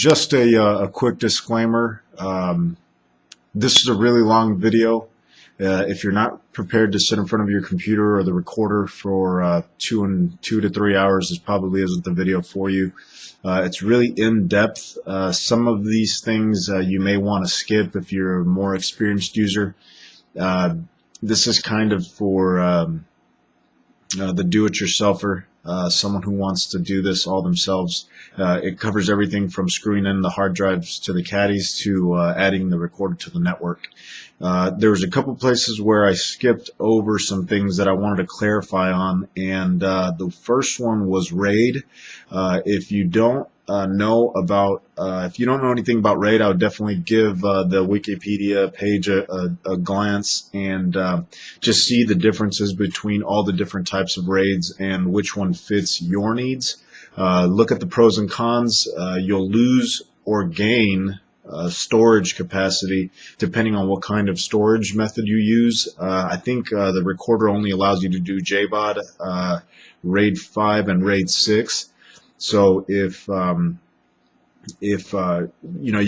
Just a quick disclaimer. This is a really long video. If you're not prepared to sit in front of your computer or the recorder for 2 to 3 hours, this probably isn't the video for you. It's really in-depth. Some of these things you may want to skip if you're a more experienced user. This is kind of for the do-it-yourselfer, someone who wants to do this all themselves. It covers everything from screwing in the hard drives to the caddies to adding the recorder to the network. There was a couple places where I skipped over some things that I wanted to clarify on, and the first one was RAID. If you don't know anything about RAID, I would definitely give the Wikipedia page a glance and just see the differences between all the different types of RAIDs and which one fits your needs. Look at the pros and cons. You'll lose or gain storage capacity depending on what kind of storage method you use. I think the recorder only allows you to do JBOD, RAID 5, and RAID 6. So if you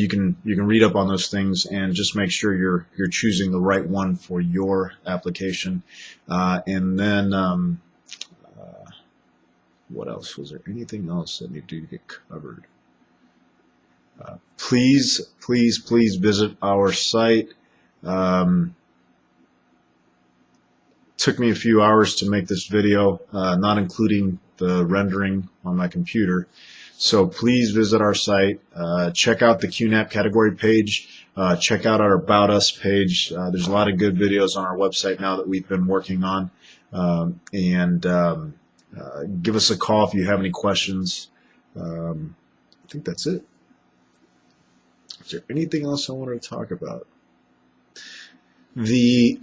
can read up on those things and just make sure you're choosing the right one for your application. And then what else? Was there anything else that needed to get covered? Please visit our site. Took me a few hours to make this video, not including the rendering on my computer. So please visit our site. Check out the QNAP category page. Check out our About Us page. There's a lot of good videos on our website now that we've been working on. Give us a call if you have any questions. I think that's it. Is there anything else I wanted to talk about? The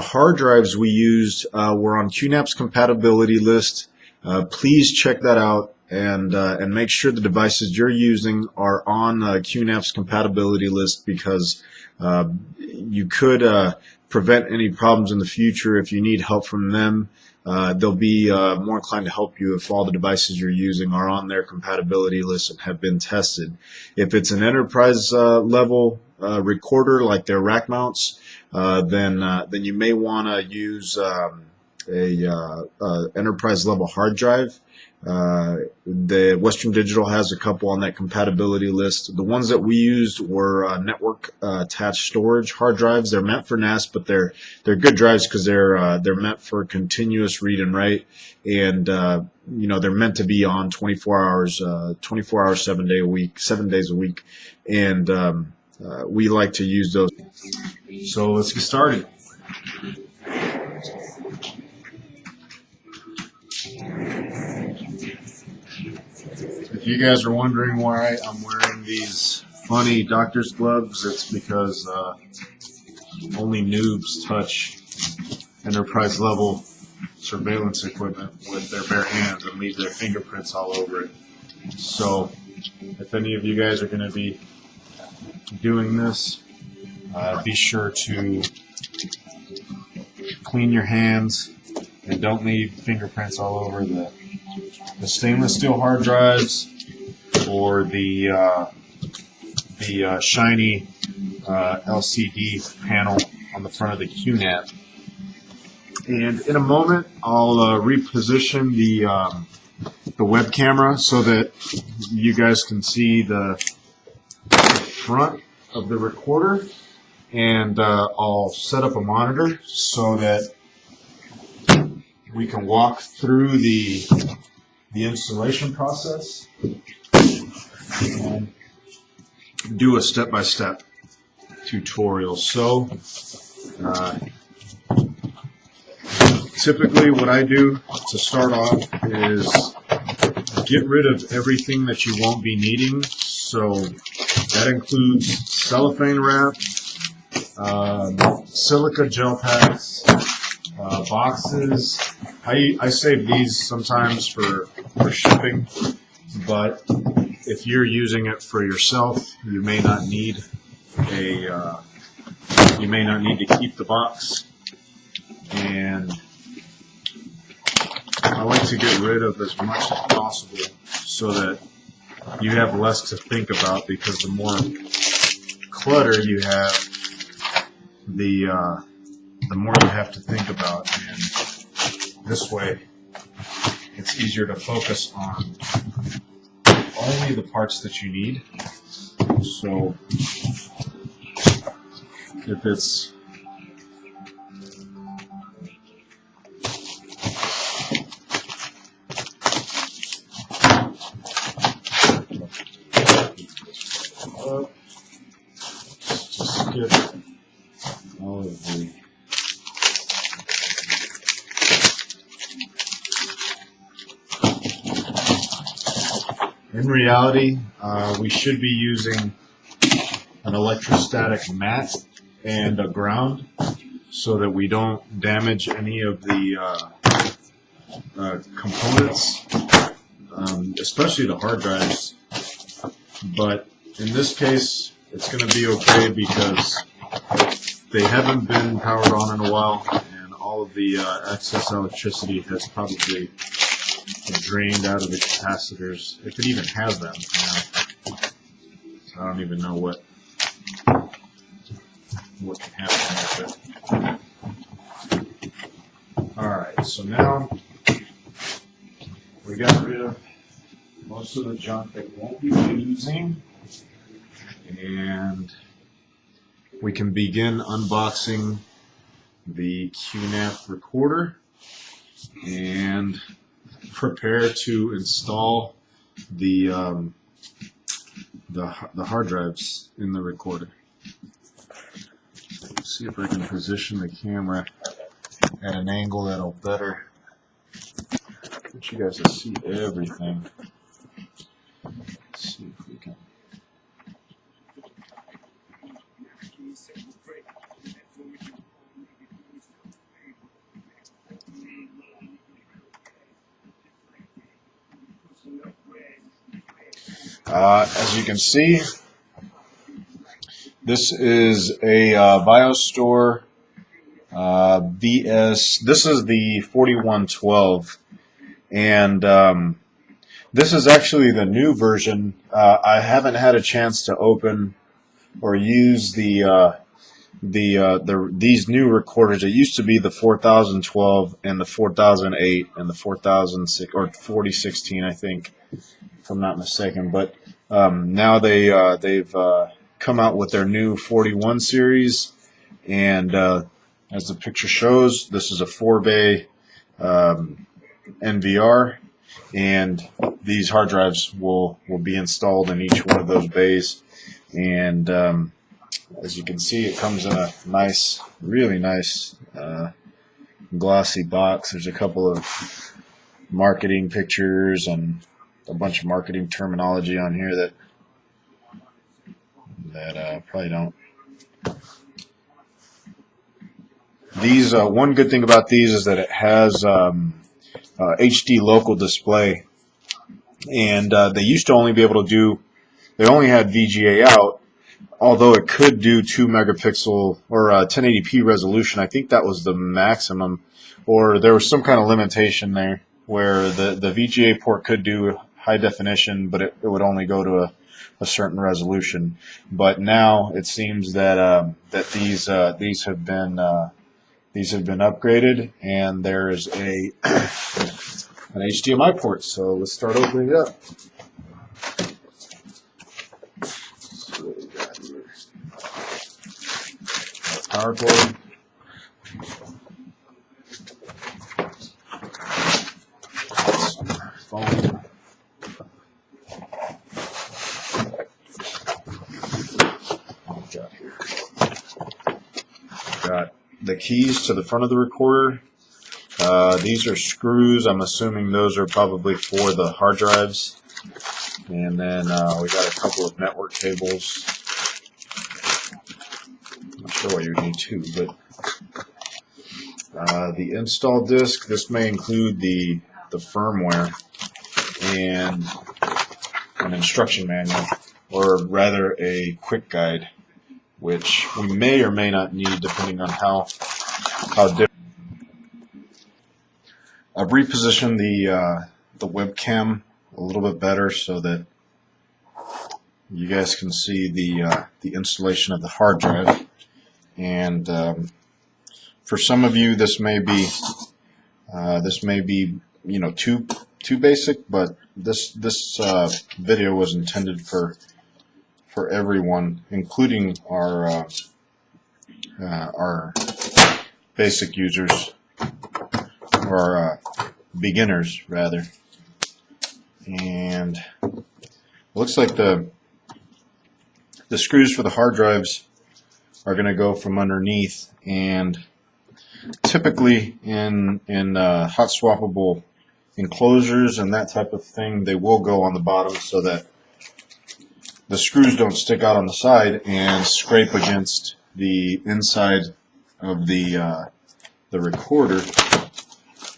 hard drives we used were on QNAP's compatibility list. Please check that out and make sure the devices you're using are on QNAP's compatibility list, because you could prevent any problems in the future. If you need help from them, they'll be more inclined to help you if all the devices you're using are on their compatibility list and have been tested. If it's an enterprise level recorder like their rack mounts, then you may want to use a enterprise level hard drive. The Western Digital has a couple on that compatibility list. The ones that we used were network attached storage hard drives. They're meant for NAS, but they're good drives because they're meant for continuous read and write, and they're meant to be on 24 hours, 7 days a week, and we like to use those. So let's get started. If you guys are wondering why I'm wearing these funny doctor's gloves, it's because only noobs touch enterprise level surveillance equipment with their bare hands and leave their fingerprints all over it. So if any of you guys are going to be doing this, be sure to clean your hands and don't leave fingerprints all over the stainless steel hard drives or the shiny LCD panel on the front of the QNAP. And in a moment, I'll reposition the web camera so that you guys can see the front of the recorder, and I'll set up a monitor so that we can walk through the installation process and do a step-by-step tutorial. So typically what I do to start off is get rid of everything that you won't be needing. So that includes cellophane wrap, silica gel packs, boxes. I save these sometimes for shipping, but if you're using it for yourself, you may not need to keep the box. And I like to get rid of as much as possible so that you have less to think about, because the more clutter you have, the more you have to think about, and this way it's easier to focus on only the parts that you need. So if it's just skip all of the in reality, we should be using an electrostatic mat and a ground so that we don't damage any of the components, especially the hard drives. But in this case, it's going to be okay because they haven't been powered on in a while, and all of the excess electricity has probably drained out of the capacitors, if it even has them. You know. So I don't even know what can happen with it. Alright, so now we got rid of most of the junk that we won't be using, and we can begin unboxing the QNAP recorder and prepare to install the hard drives in the recorder. Let's see if I can position the camera at an angle that'll better get you guys to see everything. Let's see if we can. As you can see, this is a VioStor VS. This is the 4112, and this is actually the new version. I haven't had a chance to open or use these new recorders. It used to be the 4012 and the 4008 and the 4006 or 4016, I think, if I'm not mistaken. But now they've come out with their new 41 series, and as the picture shows, this is a 4-bay NVR, and these hard drives will be installed in each one of those bays. And as you can see, it comes in a nice, really nice glossy box. There's a couple of marketing pictures and a bunch of marketing terminology on here that probably don't. These one good thing about these is that it has HD local display, and they used to only be able to do. They only had VGA out, although it could do 2 megapixel or 1080p resolution. I think that was the maximum, or there was some kind of limitation there where the VGA port could do high definition, but it would only go to a certain resolution. But now it seems that these have been upgraded, and there's an HDMI port. So let's start opening it up. So what do we got here? Power cord. Phone. What we got here? Got the keys to the front of the recorder. These are screws. I'm assuming those are probably for the hard drives. And then we got a couple of network cables. I'm not sure why you need 2, but the install disk. This may include the firmware and an instruction manual, or rather a quick guide, which we may or may not need depending on how different. I've repositioned the webcam a little bit better so that you guys can see the installation of the hard drive. And for some of you, this may be you know too basic, but this video was intended for everyone, including our basic users, or beginners rather. And it looks like the screws for the hard drives are going to go from underneath, and typically in hot swappable enclosures and that type of thing, they will go on the bottom so that the screws don't stick out on the side and scrape against the inside of the recorder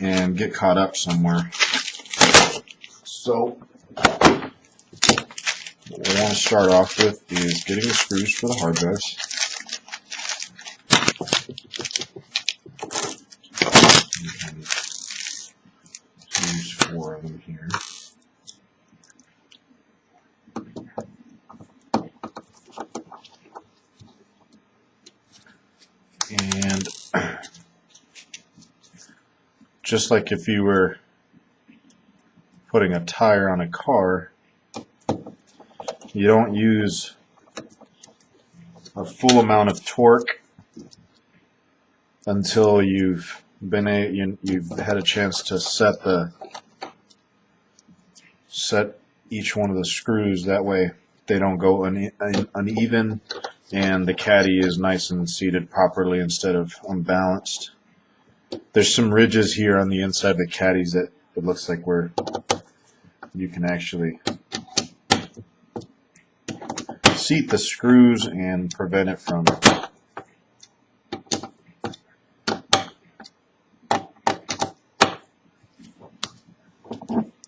and get caught up somewhere. So what we want to start off with is getting the screws for the hard drives. Use 4 of them here. And just like if you were putting a tire on a car, you don't use a full amount of torque until you've had a chance to set each one of the screws. That way they don't go uneven and the caddy is nice and seated properly instead of unbalanced. There's some ridges here on the inside of the caddies that it looks like where you can actually seat the screws and prevent it from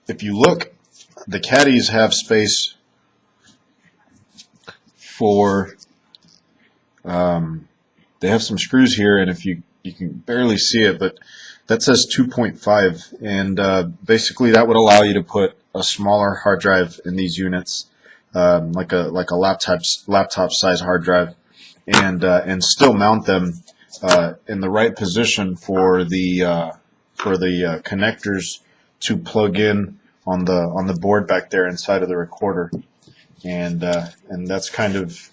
if you look, the caddies have space for they have some screws here, and if you can barely see it, but that says 2.5, and basically that would allow you to put a smaller hard drive in these units, like a laptop size hard drive, and still mount them in the right position for the connectors to plug in on the board back there inside of the recorder, and that's kind of,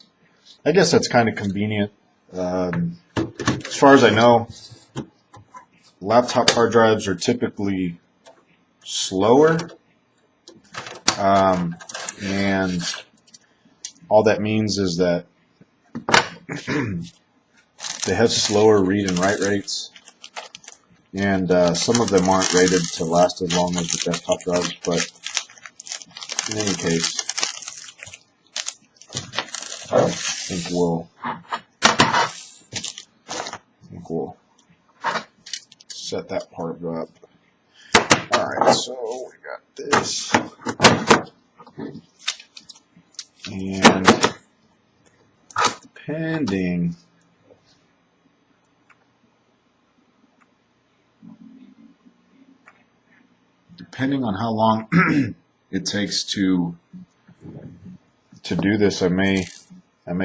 I guess that's kind of convenient. As far as I know, laptop hard drives are typically slower, and all that means is that they have slower read and write rates, and some of them aren't rated to last as long as the desktop drives, but in any case, I think we'll set that part up. Alright, so we got this, and depending on how long it takes to do this, I may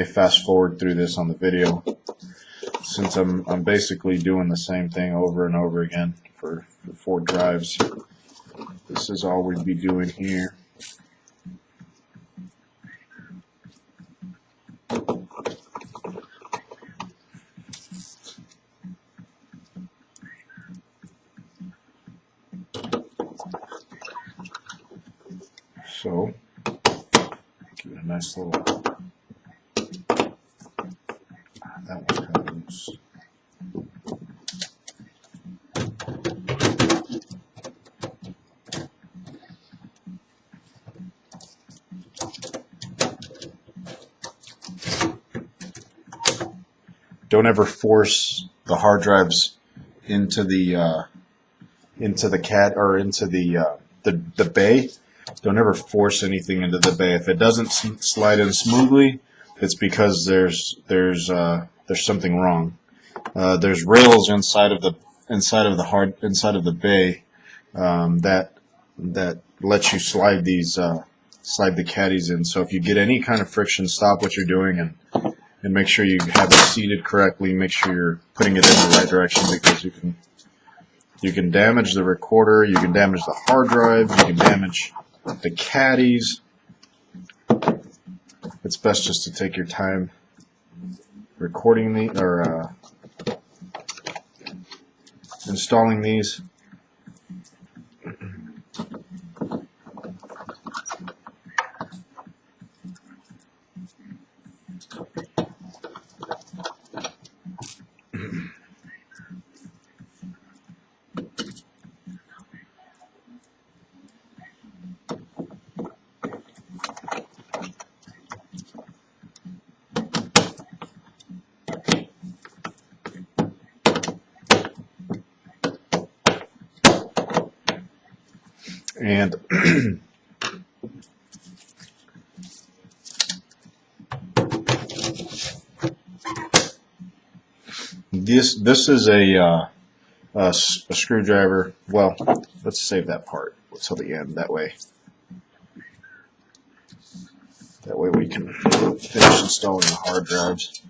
fast forward through this on the video, since I'm basically doing the same thing over and over again for 4 drives. This is all we'd be doing here. So, give it a nice little, that one kind of loose. Don't ever force the hard drives into the bay. Don't ever force anything into the bay. If it doesn't slide in smoothly, it's because there's something wrong. There's rails inside of the bay that lets you slide these slide the caddies in. So if you get any kind of friction, stop what you're doing and make sure you have it seated correctly. Make sure you're putting it in the right direction, because you can damage the recorder, you can damage the hard drive, you can damage the caddies. It's best just to take your time recording the or installing these. And this is a screwdriver. Well, let's save that part till the end. That way we can finish installing the hard drives.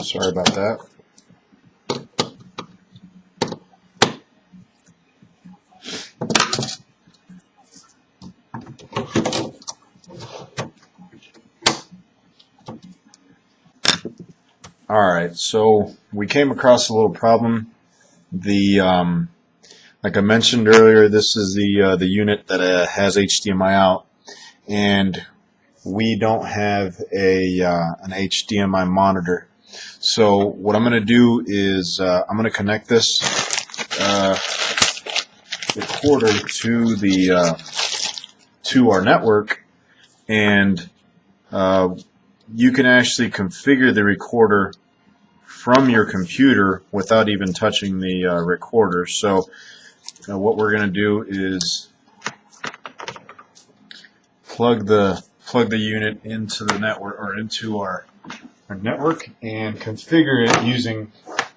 Sorry about that. All right, so we came across a little problem. Like I mentioned earlier, this is the unit that has HDMI out, and we don't have an HDMI monitor. So what I'm going to do is I'm going to connect this recorder to our network, and you can actually configure the recorder from your computer without even touching the recorder. So what we're going to do is plug the unit into the network, or into our network, and configure it using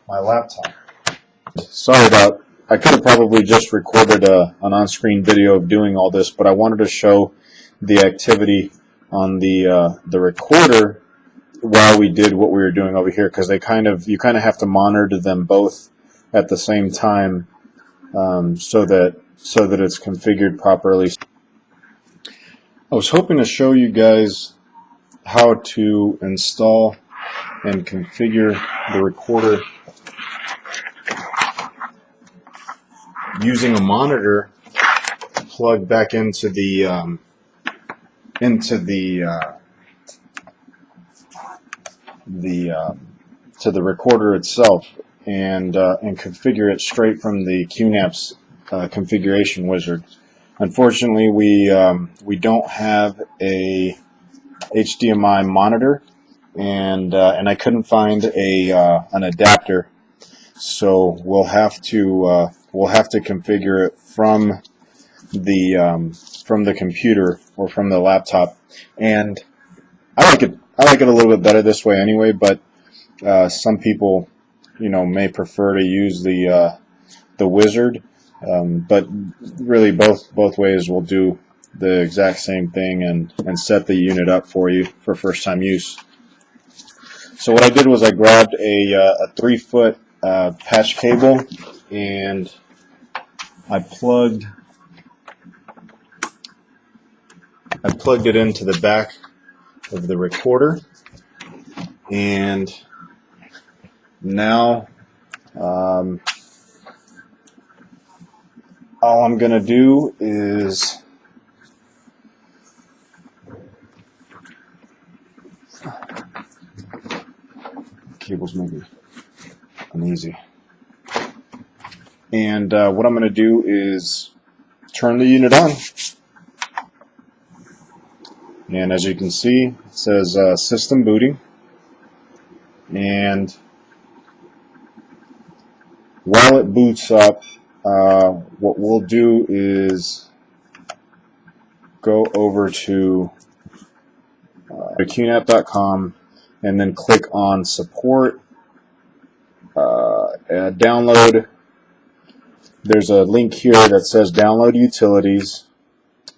my laptop. Sorry about, I could have probably just recorded an on-screen video of doing all this, but I wanted to show the activity on the recorder while we did what we were doing over here, because you kind of have to monitor them both at the same time, so that it's configured properly. I was hoping to show you guys how to install and configure the recorder using a monitor plugged back into the recorder itself, and configure it straight from the QNAP's configuration wizard. Unfortunately, we don't have a HDMI monitor, and I couldn't find an adapter, so we'll have to configure it from the computer or from the laptop. And I like it a little bit better this way anyway, but some people, may prefer to use the wizard, but really both ways will do the exact same thing and set the unit up for you for first time use. So what I did was I grabbed a 3-foot patch cable, and I plugged it into the back of the recorder, and now all I'm gonna do is cables make me uneasy. And what I'm going to do is turn the unit on. And as you can see, it says system booting. And while it boots up, what we'll do is go over to QNAP.com and then click on support, download. There's a link here that says download utilities,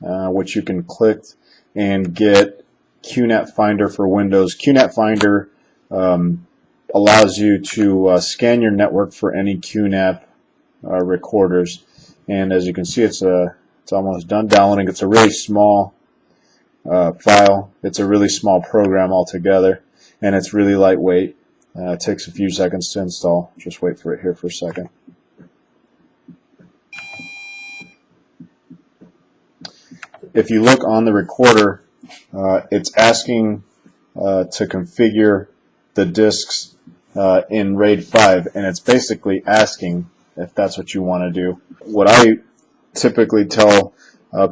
which you can click and get QNAP Finder for Windows. QNAP Finder allows you to scan your network for any QNAP recorders. And as you can see, it's almost done downloading. It's a really small file. It's a really small program altogether, and it's really lightweight. It takes a few seconds to install. Just wait for it here for a second. If you look on the recorder, it's asking to configure the disks in RAID 5, and it's basically asking if that's what you want to do. What I typically tell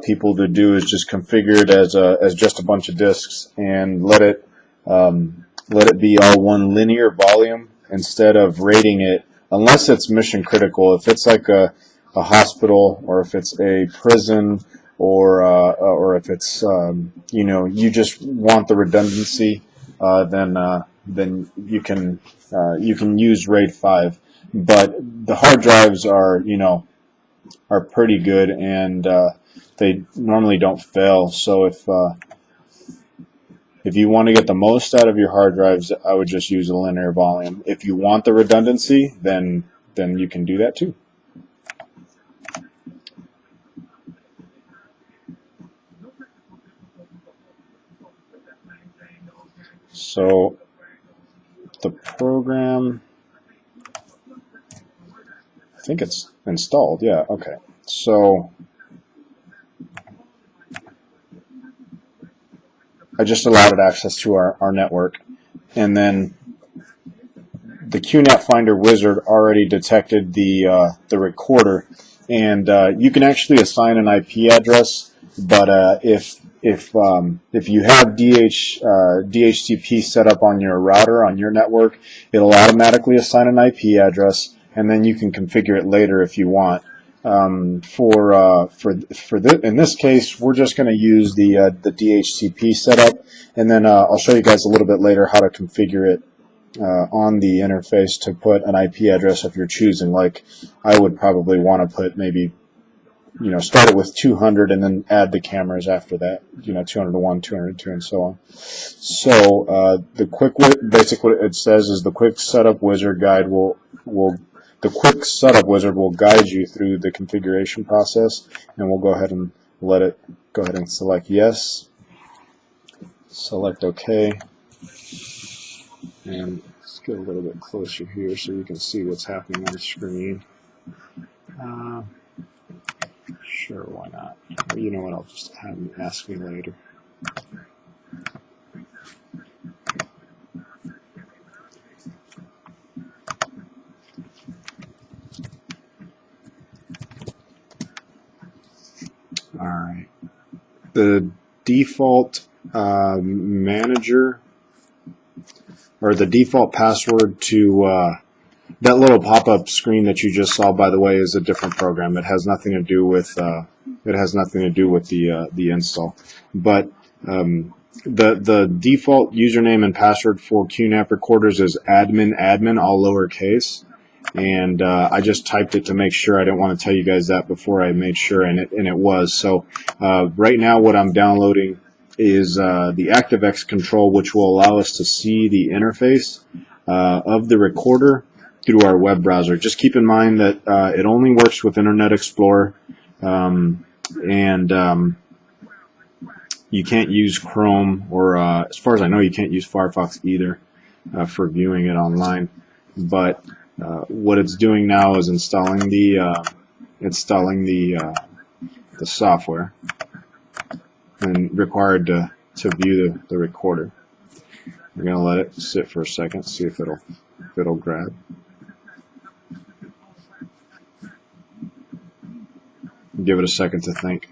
people to do is just configure it as just a bunch of disks and let it be all one linear volume instead of rating it, unless it's mission critical. If it's like a hospital, or if it's a prison, or if it's you just want the redundancy, then you can use RAID 5. But the hard drives are pretty good, and they normally don't fail. So if you want to get the most out of your hard drives, I would just use a linear volume. If you want the redundancy, then you can do that too. So the program, I think it's installed. Yeah, okay. So I just allowed it access to our network, and then the QNAP Finder wizard already detected the recorder, and you can actually assign an IP address. But if you have DHCP set up on your router on your network, it'll automatically assign an IP address, and then you can configure it later if you want. In this case, we're just going to use the DHCP setup, and then I'll show you guys a little bit later how to configure it on the interface to put an IP address if you're choosing. Like, I would probably want to put maybe, start it with 200 and then add the cameras after that, 201, 202, and so on. So basically what it says is the quick setup wizard guide will guide you through the configuration process, and we'll go ahead and go ahead and select yes, select OK, and let's get a little bit closer here so you can see what's happening on the screen. Sure, why not? But you know what, I'll just have them ask me later. Alright. The default manager, or the default password to that little pop-up screen that you just saw, by the way, is a different program. It has nothing to do with the install. But the default username and password for QNAP recorders is admin, all lowercase. And I just typed it to make sure. I didn't want to tell you guys that before I made sure, and it was. So right now what I'm downloading is the ActiveX control, which will allow us to see the interface of the recorder through our web browser. Just keep in mind that it only works with Internet Explorer, and you can't use Chrome, or as far as I know, you can't use Firefox either for viewing it online. But what it's doing now is installing the installing the software and required to view the recorder. We're going to let it sit for a second, see if it'll grab. Give it a second to think.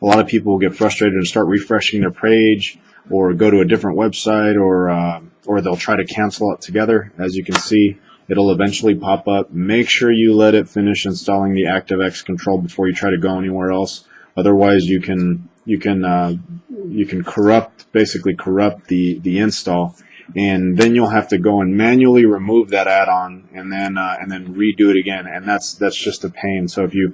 A lot of people will get frustrated and start refreshing their page, or go to a different website, or they'll try to cancel it together. As you can see, it'll eventually pop up. Make sure you let it finish installing the ActiveX control before you try to go anywhere else. Otherwise, you can basically corrupt the install, and then you'll have to go and manually remove that add-on and then redo it again, and that's just a pain. So if you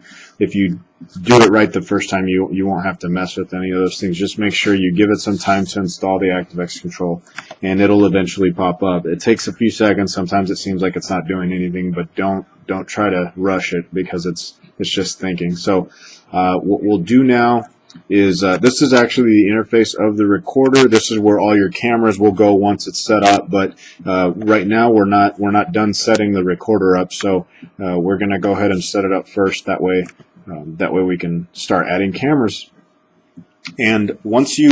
do it right the first time, you won't have to mess with any of those things. Just make sure you give it some time to install the ActiveX control, and it'll eventually pop up. It takes a few seconds. Sometimes it seems like it's not doing anything, but don't try to rush it, because it's just thinking. So what we'll do now is this is actually the interface of the recorder. This is where all your cameras will go once it's set up, but right now we're not done setting the recorder up, so we're going to go ahead and set it up first. That way we can start adding cameras. And once you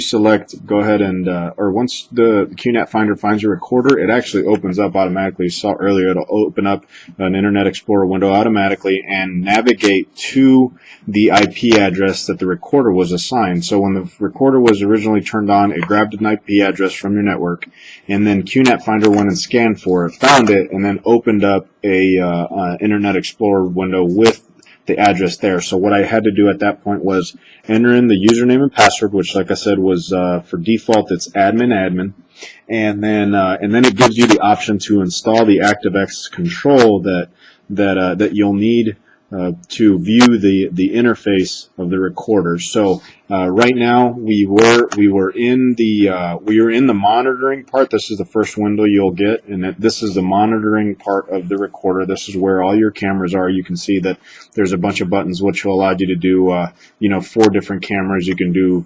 select, go ahead and or once the QNAP Finder finds your recorder, it actually opens up automatically. You saw earlier, it'll open up an Internet Explorer window automatically and navigate to the IP address that the recorder was assigned. So when the recorder was originally turned on, it grabbed an IP address from your network, and then QNAP Finder went and scanned for it, found it, and then opened up a Internet Explorer window with the address there. So what I had to do at that point was enter in the username and password, which, like I said, was for default it's admin, and then it gives you the option to install the ActiveX control that you'll need to view the interface of the recorder. So right now we were in the monitoring part. This is the first window you'll get, and this is the monitoring part of the recorder. This is where all your cameras are. You can see that there's a bunch of buttons which will allow you to do 4 different cameras. You can do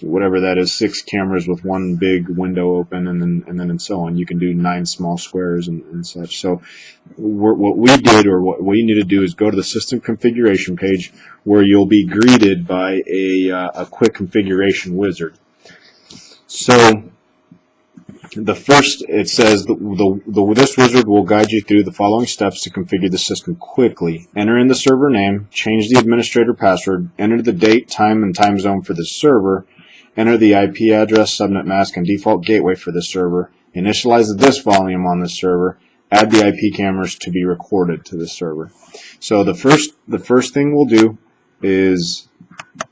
whatever that is, 6 cameras with one big window open, and so on. You can do 9 small squares and such. So what we did, or what we need to do, is go to the system configuration page, where you'll be greeted by a quick configuration wizard. So it says this wizard will guide you through the following steps to configure the system quickly. Enter in the server name, change the administrator password, enter the date, time, and time zone for the server, enter the IP address, subnet mask, and default gateway for the server, initialize the disk volume on the server, add the IP cameras to be recorded to the server. So the first thing we'll do is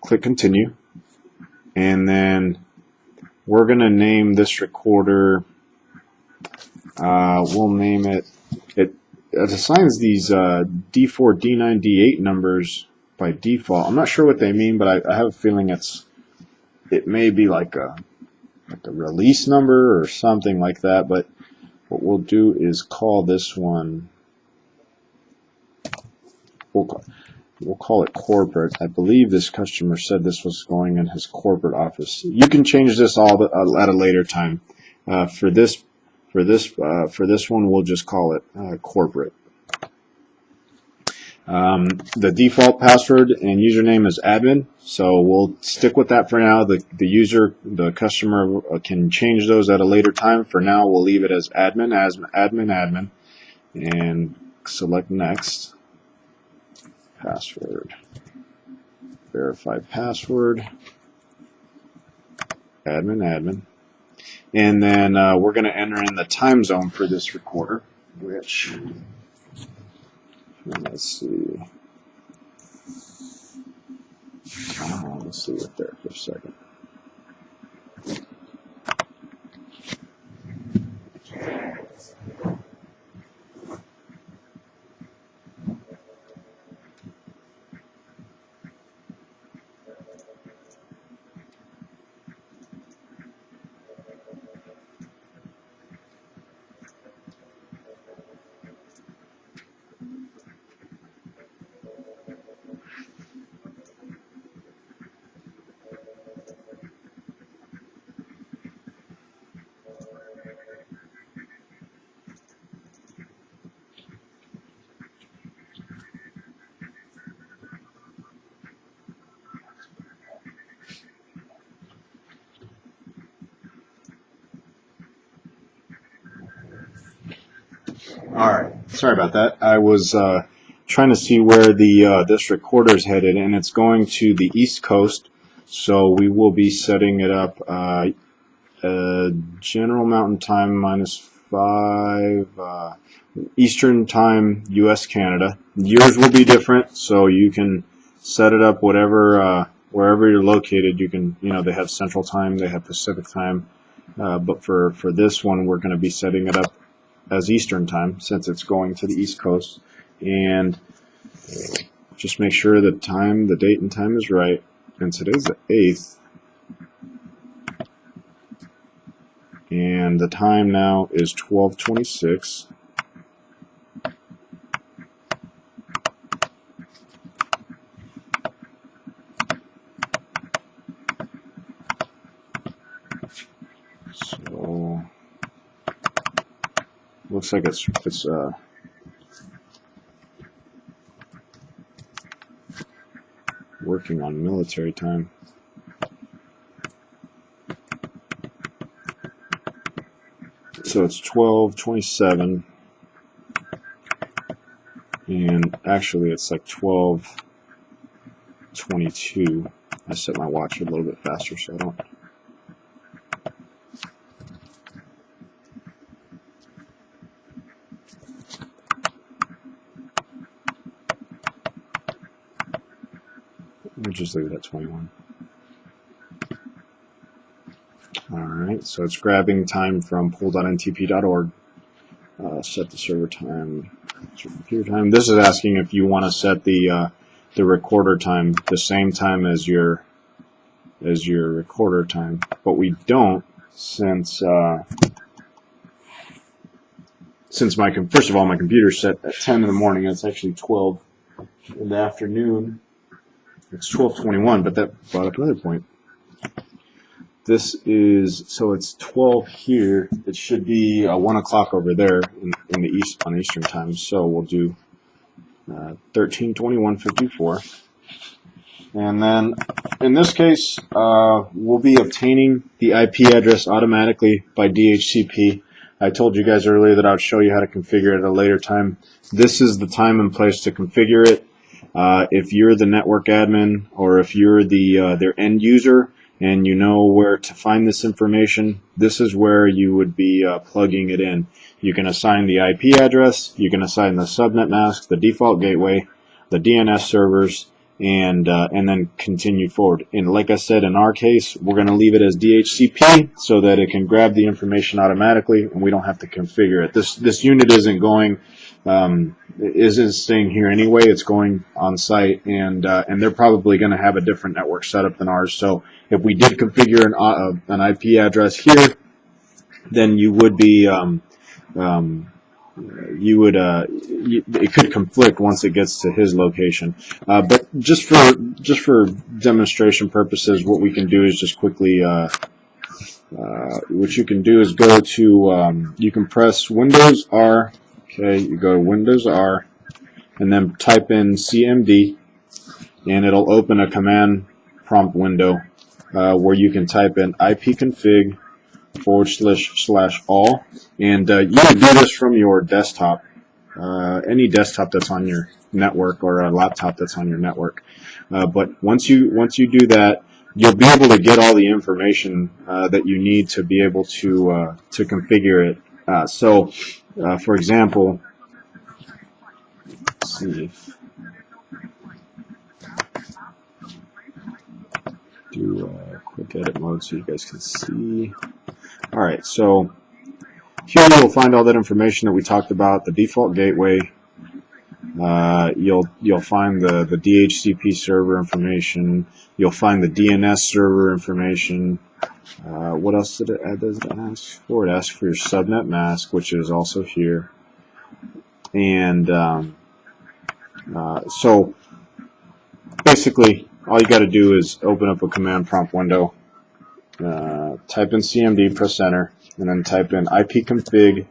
click continue, and then we're going to name this recorder, we'll name it assigns these D4, D9, D8 numbers by default. I'm not sure what they mean, but I have a feeling it may be like a release number or something like that. But what we'll do is call this one, we'll call it corporate. I believe this customer said this was going in his corporate office. You can change this all at a later time. For this one, we'll just call it corporate. The default password and username is admin, so we'll stick with that for now. The customer can change those at a later time. For now, we'll leave it as admin, and select next. Password, verify password, admin, and then we're going to enter in the time zone for this recorder, which, let's see. Let's see it there for a second. All right, sorry about that. I was trying to see where the this recorder is headed, and it's going to the East Coast. So we will be setting it up General Mountain Time -5, Eastern Time, U.S. Canada. Yours will be different, so you can set it up whatever wherever you're located. You can, they have Central Time, they have Pacific Time, but for this one, we're going to be setting it up as Eastern Time since it's going to the East Coast. And just make sure the date and time is right. And today's the 8th. And the time now is 12:26. So looks like it's working on military time. So it's 12:27, and actually it's like 12:22. I set my watch a little bit faster so I don't. We'll just leave it at 21. Alright, so it's grabbing time from pool.ntp.org. Set the server time, computer time. This is asking if you want to set the recorder time the same time as your recorder time, but we don't, since first of all my computer's set at 10 in the morning. It's actually 12 in the afternoon. It's 12:21, but that brought up another point. This is, so it's 12 here. It should be 1 o'clock over there in the on Eastern time. So we'll do 13:21:54, and then in this case we'll be obtaining the IP address automatically by DHCP. I told you guys earlier that I would show you how to configure it at a later time. This is the time and place to configure it. If you're the network admin, or if you're their end user and you know where to find this information, this is where you would be plugging it in. You can assign the IP address, you can assign the subnet mask, the default gateway, the DNS servers, and then continue forward. And like I said, in our case, we're going to leave it as DHCP so that it can grab the information automatically and we don't have to configure it. This unit isn't going, isn't staying here anyway. It's going on site, and they're probably going to have a different network setup than ours. So if we did configure an IP address here, then you would be it could conflict once it gets to his location. But just for demonstration purposes, what we can do is just quickly, what you can do is go to, you can press Windows R. Okay, you go to Windows R, and then type in CMD, and it'll open a command prompt window where you can type in ipconfig //all, and you can do this from your desktop, any desktop that's on your network, or a laptop that's on your network. But once you do that, you'll be able to get all the information that you need to be able to configure it. So, for example, let's see if do a quick edit mode so you guys can see. All right, so here you'll find all that information that we talked about, the default gateway. You'll find the DHCP server information. You'll find the DNS server information. What else did it add? Does it ask for? It asks for your subnet mask, which is also here. And so basically, all you got to do is open up a command prompt window, type in CMD, press enter, and then type in ipconfig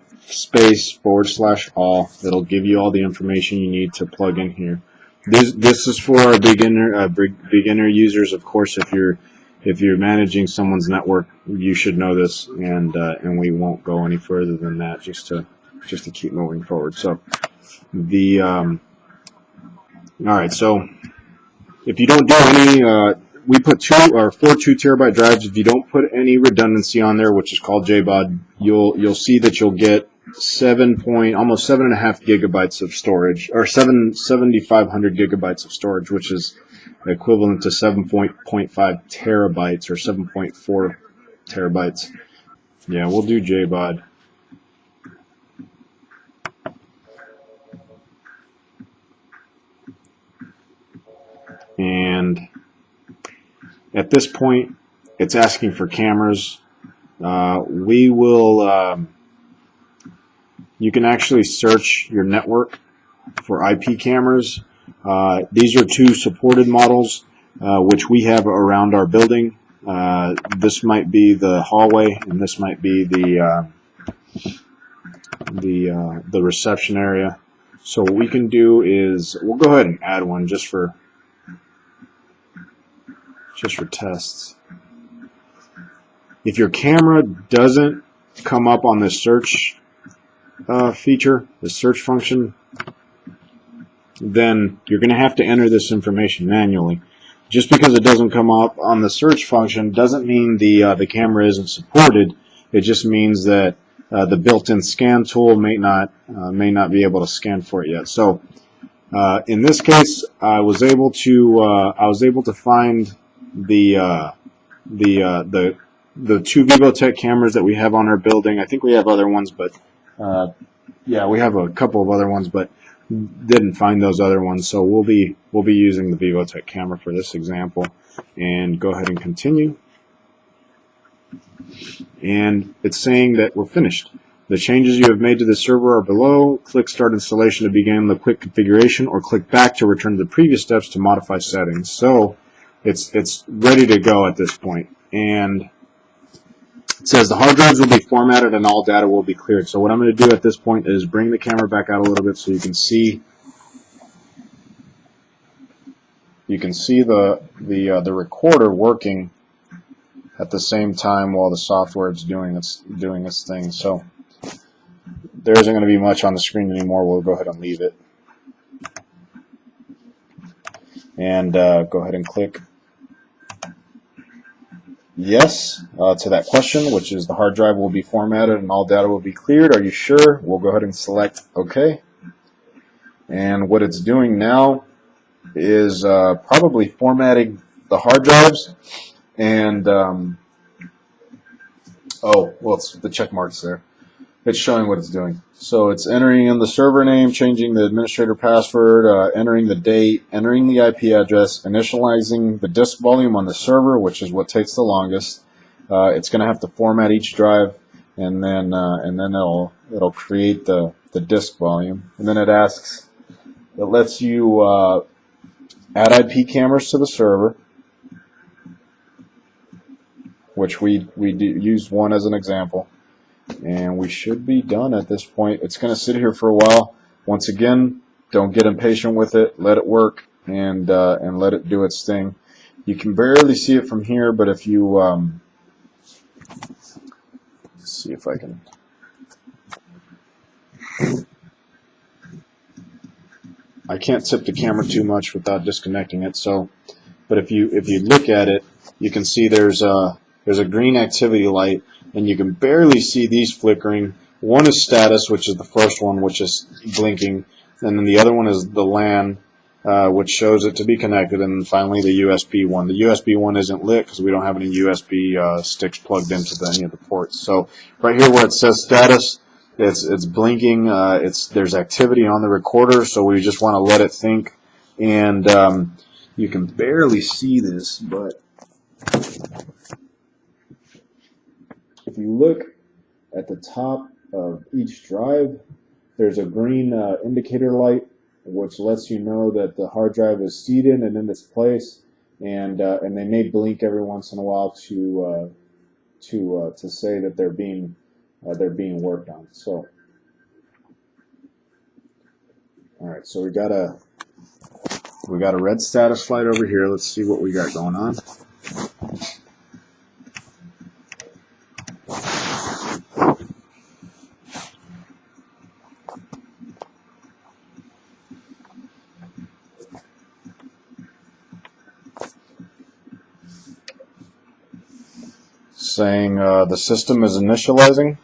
/all. It'll give you all the information you need to plug in here. This is for our beginner users. Of course, if you're managing someone's network, you should know this, and we won't go any further than that, just to just to keep moving forward. So the all right, so if you don't do any, we put 2 or 4 2-terabyte drives. If you don't put any redundancy on there, which is called JBOD, you'll see that you'll get almost 7.5 gigabytes of storage, or 7,500 gigabytes of storage, which is equivalent to 7.5 terabytes or 7.4 terabytes. Yeah, we'll do JBOD. And at this point, it's asking for cameras. We will, you can actually search your network for IP cameras. These are 2 supported models, which we have around our building. This might be the hallway, and this might be the reception area. So what we can do is we'll go ahead and add one just for tests. If your camera doesn't come up on the search feature, the search function, then you're going to have to enter this information manually. Just because it doesn't come up on the search function doesn't mean the camera isn't supported. It just means that the built-in scan tool may not be able to scan for it yet. So in this case, I was able to find the 2 Vivotech cameras that we have on our building. I think we have other ones, but yeah, we have a couple of other ones, but didn't find those other ones. So we'll be using the Vivotech camera for this example, and go ahead and continue. And it's saying that we're finished. The changes you have made to the server are below. Click Start Installation to begin the quick configuration, or click back to return to the previous steps to modify settings. So it's ready to go at this point. And it says the hard drives will be formatted and all data will be cleared. So what I'm going to do at this point is bring the camera back out a little bit so you can see the recorder working at the same time while the software is doing its thing. So there isn't going to be much on the screen anymore. We'll go ahead and leave it. And go ahead and click yes to that question, which is the hard drive will be formatted and all data will be cleared. Are you sure? We'll go ahead and select OK. And what it's doing now is probably formatting the hard drives. And oh, well, it's the check marks there. It's showing what it's doing. So it's entering in the server name, changing the administrator password, entering the date, entering the IP address, initializing the disk volume on the server, which is what takes the longest. It's going to have to format each drive, and then it'll create the disk volume. And then it lets you add IP cameras to the server, which we used one as an example. And we should be done at this point. It's going to sit here for a while. Once again, don't get impatient with it. Let it work and let it do its thing. You can barely see it from here, but if you let's see if I can. I can't tip the camera too much without disconnecting it. So, but if you look at it, you can see there's a green activity light. And you can barely see these flickering. One is status, which is the first one, which is blinking. And then the other one is the LAN, which shows it to be connected. And finally, the USB one. The USB one isn't lit because we don't have any USB sticks plugged into any of the ports. So right here where it says status, it's blinking. There's activity on the recorder, so we just want to let it think. And you can barely see this, but if you look at the top of each drive, there's a green indicator light, which lets you know that the hard drive is seated and in its place, and they may blink every once in a while to say that they're being worked on. So, all right, so we got a red status light over here. Let's see what we got going on. saying the system is initializing,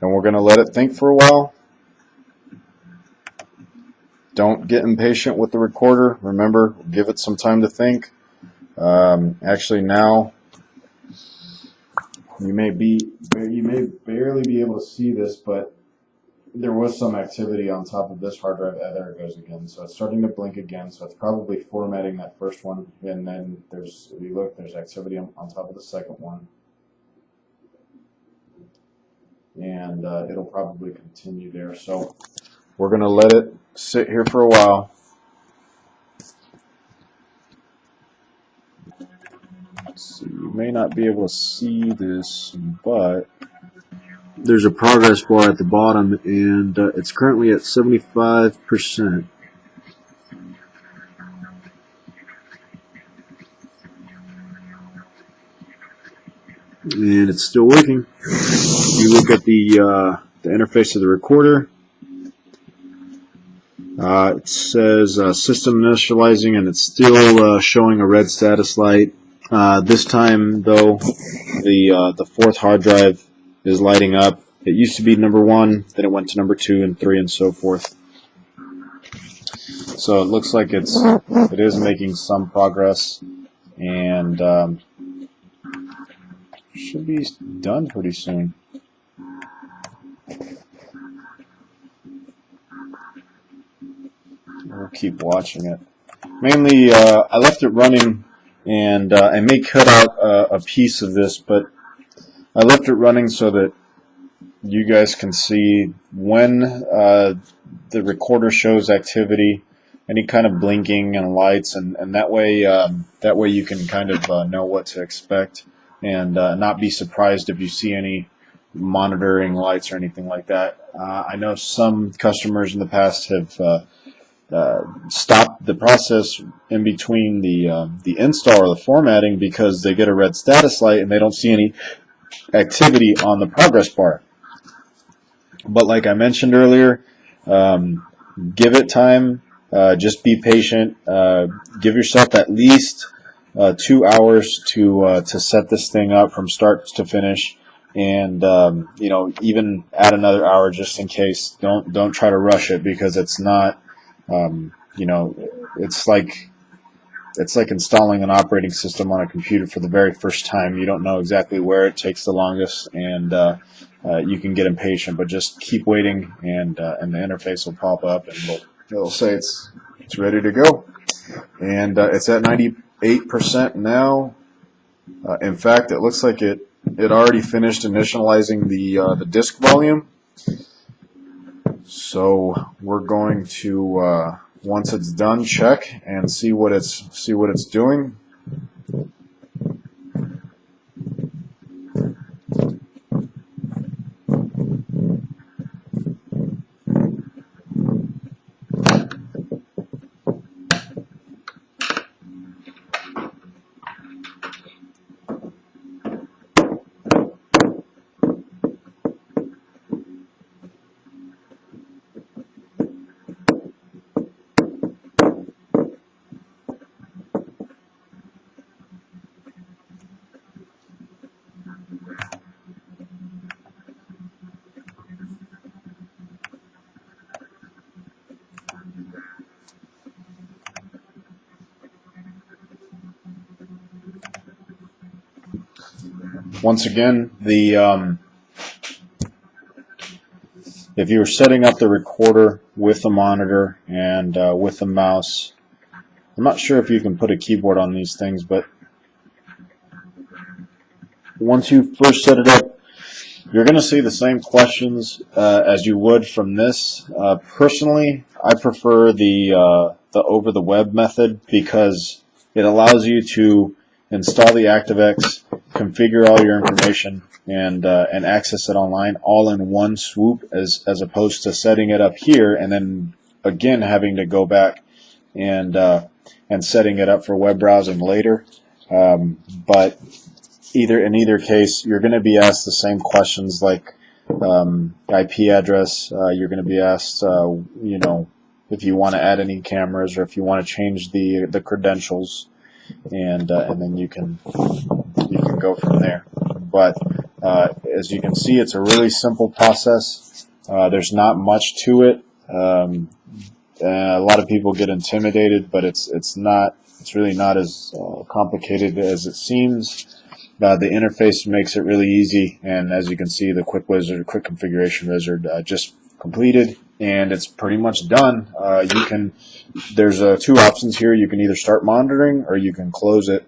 and we're going to let it think for a while. Don't get impatient with the recorder. Remember, give it some time to think. Actually, now you may barely be able to see this, but there was some activity on top of this hard drive. There it goes again. So it's starting to blink again. So it's probably formatting that first one, and then there's, if you look, there's activity on top of the second one, and it'll probably continue there. So we're going to let it sit here for a while. Let's see, you may not be able to see this, but there's a progress bar at the bottom, and it's currently at 75%. And it's still working. You look at the interface of the recorder. It says system initializing, and it's still showing a red status light. This time, though, the fourth hard drive is lighting up. It used to be number 1, then it went to number 2 and 3 and so forth. So it looks like it is making some progress, and should be done pretty soon. We'll keep watching it. Mainly, I left it running, and I may cut out a piece of this, but I left it running so that you guys can see when the recorder shows activity, any kind of blinking and lights, and that way you can kind of know what to expect, and not be surprised if you see any monitoring lights or anything like that. I know some customers in the past have stopped the process in between the install or the formatting because they get a red status light and they don't see any activity on the progress bar. But like I mentioned earlier, give it time. Just be patient. Give yourself at least 2 hours to set this thing up from start to finish, and you know, even add another hour just in case. Don't try to rush it, because it's not. You know, it's like installing an operating system on a computer for the very first time. You don't know exactly where it takes the longest, and you can get impatient, but just keep waiting, and the interface will pop up, and it'll say it's ready to go. And it's at 98% now. In fact, it looks like it already finished initializing the disk volume. So we're going to once it's done, check and see what it's doing. Once again, if you were setting up the recorder with the monitor and with the mouse, I'm not sure if you can put a keyboard on these things, but once you first set it up, you're going to see the same questions as you would from this. Personally, I prefer the over the web method because it allows you to install the ActiveX, configure all your information, and access it online all in one swoop, as opposed to setting it up here and then again having to go back and setting it up for web browsing later. But in either case, you're going to be asked the same questions, like IP address. You're going to be asked, you know, if you want to add any cameras or if you want to change the credentials, and then you can go from there. but as you can see, it's a really simple process. There's not much to it. A lot of people get intimidated, but it's really not as complicated as it seems. The interface makes it really easy, and as you can see, the quick configuration wizard just completed, and it's pretty much done. There's two options here. You can either start monitoring or you can close it.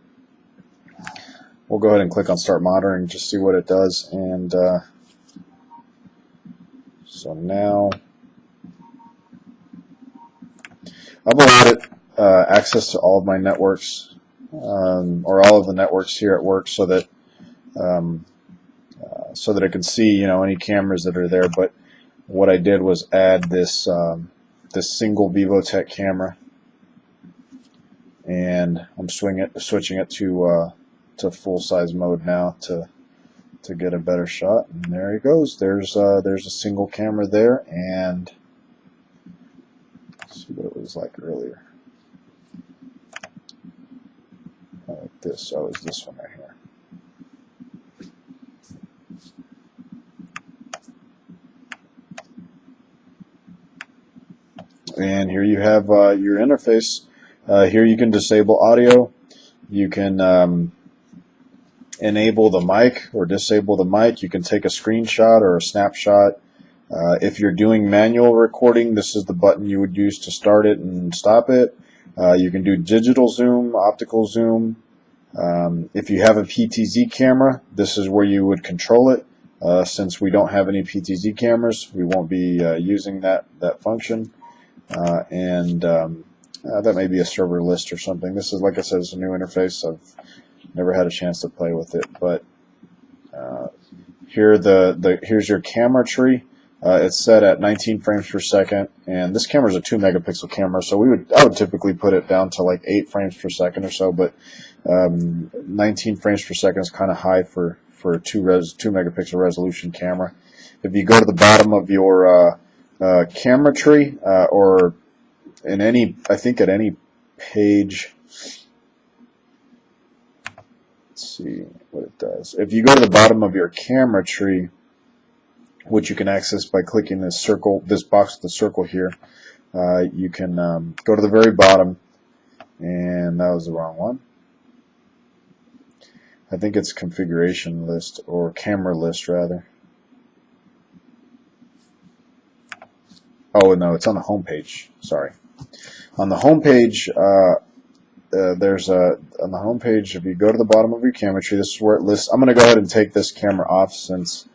We'll go ahead and click on start monitoring, just see what it does. And so now I've allowed it access to all of my networks, or all of the networks here at work, so that it can see, any cameras that are there. But what I did was add this single VivoTech camera, and I'm switching it to full size mode now to get a better shot. And there it goes. There's a single camera there, and let's see what it was like earlier. Like this. Oh, it's this one right here. And here you have your interface. Here you can disable audio. You can enable the mic or disable the mic. You can take a screenshot or a snapshot. If you're doing manual recording, this is the button you would use to start it and stop it. You can do digital zoom, optical zoom. If you have a PTZ camera, this is where you would control it. Since we don't have any PTZ cameras, we won't be using that function. That may be a server list or something. This is, like I said, it's a new interface. I've never had a chance to play with it, but here's your camera tree. It's set at 19 frames per second, and this camera is a 2 megapixel camera, so I would typically put it down to like 8 frames per second or so, but 19 frames per second is kind of high for a 2 megapixel resolution camera. If you go to the bottom of your camera tree, or I think at any page, let's see what it does. If you go to the bottom of your camera tree, which you can access by clicking this box with the circle here, you can go to the very bottom, and that was the wrong one. I think it's configuration list, or camera list rather. Oh no, it's on the home page. Sorry. On the home page, on the home page, if you go to the bottom of your camera tree, this is where it lists. I'm going to go ahead and take this camera off since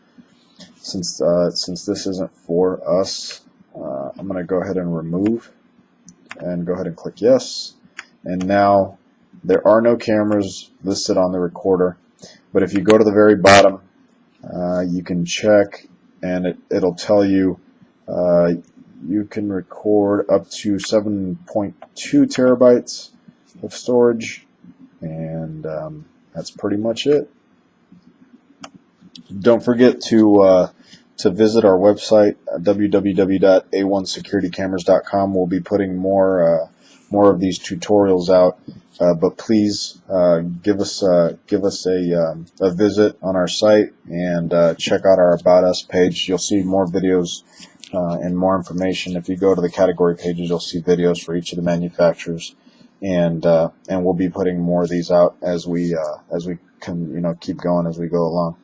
this isn't for us. I'm going to go ahead and remove, and go ahead and click yes. And now there are no cameras listed on the recorder. But if you go to the very bottom, you can check, and it'll tell you you can record up to 7.2 terabytes of storage, and that's pretty much it. Don't forget to visit our website, www.a1securitycameras.com. We'll be putting more of these tutorials out, but please give us a visit on our site, and check out our About Us page. You'll see more videos and more information. If you go to the category pages, you'll see videos for each of the manufacturers, and we'll be putting more of these out as we can keep going as we go along.